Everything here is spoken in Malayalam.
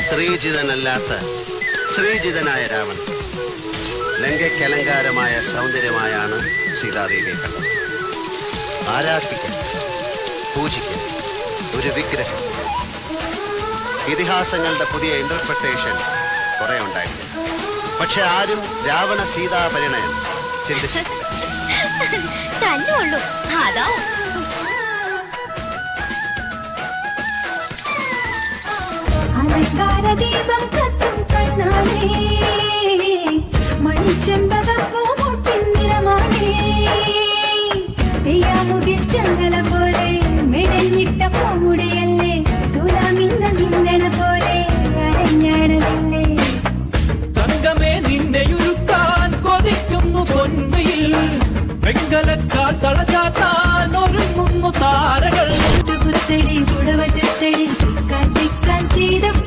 സ്ത്രീജിതനല്ലാത്ത ശ്രീജിതനായ രാവണൻ ലങ്കയ്ക്കലങ്കാരമായ സൗന്ദര്യമായാണ് സീതാദേവിയെ കണ്ടത്. ആരാധിക്കാൻ, പൂജിക്കാൻ ഒരു വിഗ്രഹം. ഇതിഹാസങ്ങളുടെ പുതിയ ഇന്റർപ്രിട്ടേഷൻ കുറെ ഉണ്ടായിരുന്നു. പക്ഷെ ആരും രാവണ സീതാ പരിണയം ചിന്തിച്ചിട്ടില്ല. ദീപം കത്തും കണ്ണാണേ മണിച്ചെമ്പകപ്പൂമുട്ടിന്ദിരമാണേ പെയ്യാമുകിൽ ചെങ്കല പോലെ മെടഞ്ഞിട്ട പൂമുടിയല്ലേ തുലാമിന്ന നിന്നണ പോലെ അരഞ്ഞാണമല്ലേ തങ്കമേ നിന്നെയുരുക്കാൻ കൊതിക്കുന്നു പൊന്മയിൽ വെങ്കലക്കാൽ തളചാത്താൻ ഒരുങ്ങുന്നു താരകൾ പുത്തടി പുടവ